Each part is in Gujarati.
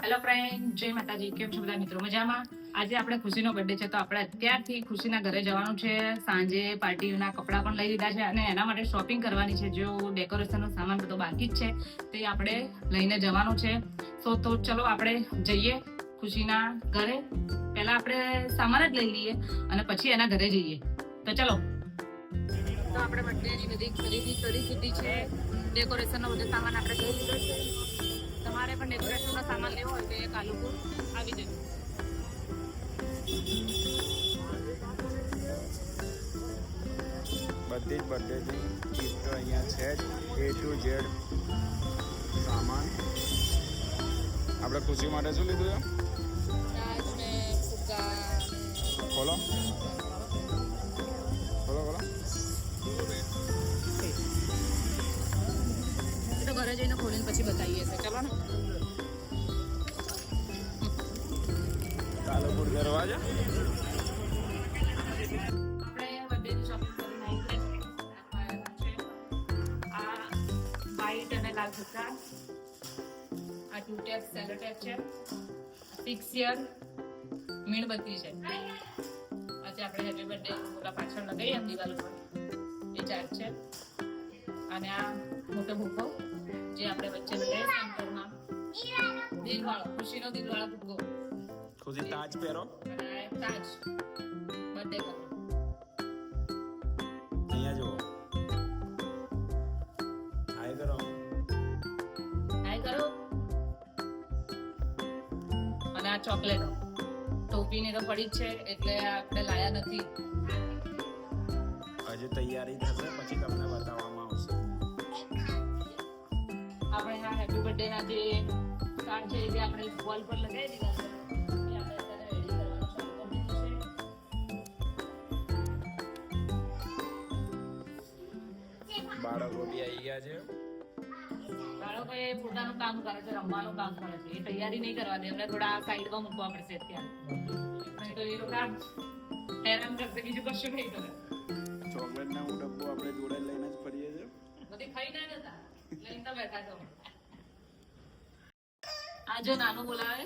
હેલો ફ્રેન્ડ, જય માતાજી. કેમ છો બધા મિત્રો? મજામાં? આજે આપણે ખુશીનો બર્થડે છે, તો આપણે અત્યારથી ખુશીના ઘરે જવાનું છે. સાંજે પાર્ટીના કપડાં પણ લઈ લીધા છે અને એના માટે શોપિંગ કરવાની છે. જો ડેકોરેશનનો સામાન બધો બાકી જ છે તે આપણે લઈને જવાનું છે. તો ચલો આપણે જઈએ ખુશીના ઘરે. પહેલા આપણે સામાન જ લઈ લઈએ અને પછી એના ઘરે જઈએ. તો ચલો. તો આપણે બર્થડેની બધી ખરીદી કરી દીધી છે. ડેકોરેશનનો બધો સામાન આપણે લઈ લીધો છે. તમારે પણ ડેકોરેશનનો સામાન લેવો હોય તો એ કાલુપુર આવી જજો. બધી જ બર્થડેની ગિફ્ટ અહીંયા છે જ, A to Z સામાન. આપણે ખુશી માટે શું લીધું છે? ખોલો ખોલો ખોલો. તો ઘરે જઈને ખોલીને પછી બતાવીએ છે. ચલો ને. કાલુપુર દરવાજા. આપણે બર્થડેની શોપિંગ કરીને આવી છે. આ વ્હાઈટ અને લાલ કપડા, આ 2 ટેપ સેલો ટેપ છે, 6 યર મીણબત્તી છે. આજે આપણે હેપી બર્થડે ઓલા પાછળ લગાવી એમ દિવાલ ઉપર એ ચાર્જ છે. અને આ મોટો ભૂકો જે આપણે વચ્ચે લગાવીએ સેન્ટરમાં, દિલવાળો, ખુશીનો દિલવાળો ભૂકો. ખુશી તાજ પહેરો. અને તાજ બર્થડે કરો. અહીંયા જુઓ. હાય કરો. હાય કરો. અને આ ચોકલેટો ટોપીની તો પડી જ છે એટલે આપણે લાયા નથી. હજી તૈયારી થશે પછી તમને બતાવવામાં આવશે. આપણે આ હેપી બર્થડે ના જે કાર્ડ છે એ આપણે વોલ પર લગાવી દીધા છે. એ આપણે અત્યારે રેડી કરવાનું ચાલુ કરી દીધું છે. બાળકો બી આવી ગયા છે. બાળકો એ પોતાનું કામ કરે છે, રમવાનું કામ કરે છે. એ તૈયારી નહીં કરવા દે. એમને થોડા સાઈડમાં મૂકવા પડશે અત્યારે. તો એ લોકો હેરાન કરશે, બીજું કશું નહીં કરે. ચોકલેટ ના ડબ્બો આપણે જોડે લઈને જ ફરીએ છીએ. બધી ખાઈ ના જતા, લઈને તો બેઠા છો. આ જો નાનું બોલાવે.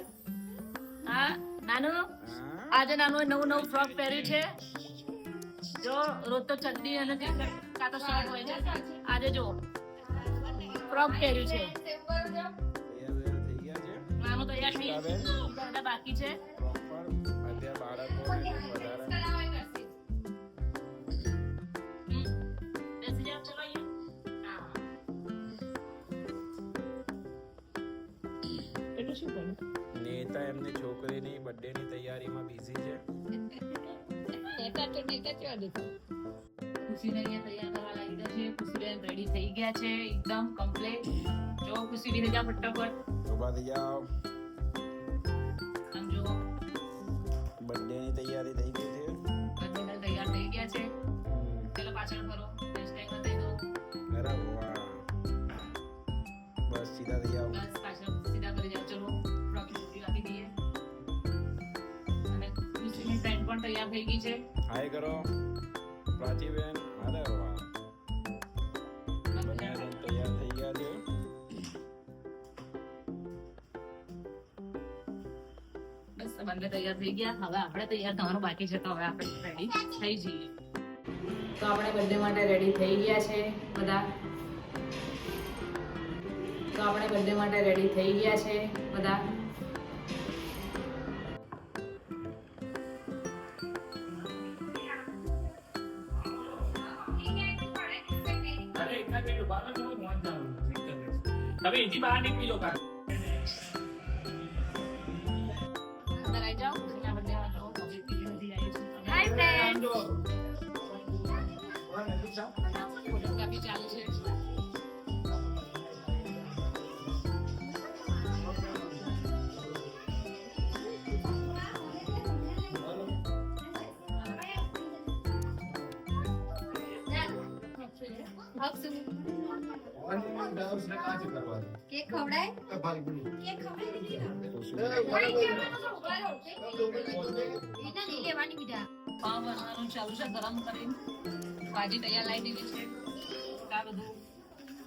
હા નાનું. આજે નાનું નવું ફ્રોક પહેર્યું છે. જો રોજ તો ચડ્ડી અને કાં તો શર્ટ હોય છે. આજે જો ફ્રોક પહેર્યું છે. તૈયાર થઈ ગયા છે. નાનું તૈયાર થઈ બધા બાકી છે. પ્રોપર અત્યારે બાળકોને વધારે બેસી જાઓ, ચલો અહીંયા. એટલું શું બોલું? નેતા એમની છોકરીની બર્થડેની તૈયારીમાં બિઝી છે. ખુશીને અહીંયા તૈયાર કરવા લાગી ગયા છે. ખુશીબેન રેડી થઈ ગયા છે એકદમ કમ્પ્લીટ. જો ખુશી બેસી જાઓ ફટાફટ. ઉભા થઈ જાઓ. આમ જો બર્થડેની તૈયારી થઈ ગઈ છે. બધા તૈયાર થઈ ગયા છે. ચલો પાછળ ફરો. હેશટેગ બતાવી દો. બરાબર. વાહ. બસ સીધા થઈ જાઓ. બસ પાછળ સીધા કરી જાઓ. ચલો ફ્રોક છોકરી આપી દઈએ. અને ખુશીની પેન્ટ પણ તૈયાર થઈ ગઈ છે. હાય કરો પ્રાચીબેન. અરે વાહ. બંને જણ તૈયાર થઈ ગયા છે. બસ બંને તૈયાર થઈ ગયા. હવે આપણે તૈયાર થવાનું બાકી છે, તો હવે આપણે રેડી થઈ જઈએ. તો આપણે બર્થડે માટે રેડી થઈ ગયા છે બધા. તમે એથી બહાર નીકળી લો. અંદર આવી જાઓ. હાય ફ્રેન્ડ. ફોટોગ્રાફી ચાલુ છે. કેક ખવડાય? કેક ખવડાય? પાવ બનાવવાનું ચાલુ છે. ગરમ કરીને ભાજી તૈયાર લાવી દીધી છે. આ બધું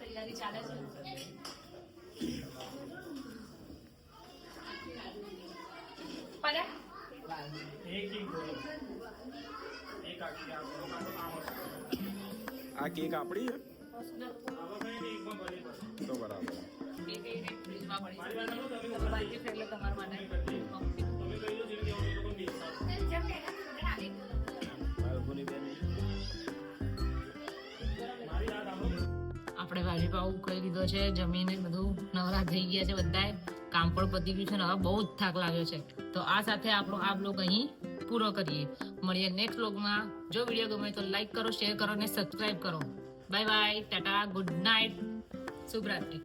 તૈયારી ચાલે છે. એક આખી આ આ કેક આપણી છે આવા કઈ એકમાં ભરી પડે તો બરાબર ફ્રીજમાં પડી મારી વાત સાંભળો, તમે તમે બાકી છે એટલે તમારા માટે તમે કહી દો જેમ કે અમે લોકો બેસતા બાળકોની બેન મારી વાત સાંભળો. આપણે ભાજી પાવ કરી દીધો છે, જમીને બધું નવરા થઈ ગયા છે બધાય, કામ પણ પતી ગયું છે ને હવે બહુ જ થાક લાગ્યો છે. તો આ સાથે આપણો આ બ્લોગ અહીં પૂરો કરીએ. મળીએ નેક્સ્ટ બ્લોગમાં. જો વિડીયો ગમે તો લાઈક કરો, શેર કરો અને સબસ્ક્રાઇબ કરો. Bye bye, ta-ta, good night, શુભરાત્રી.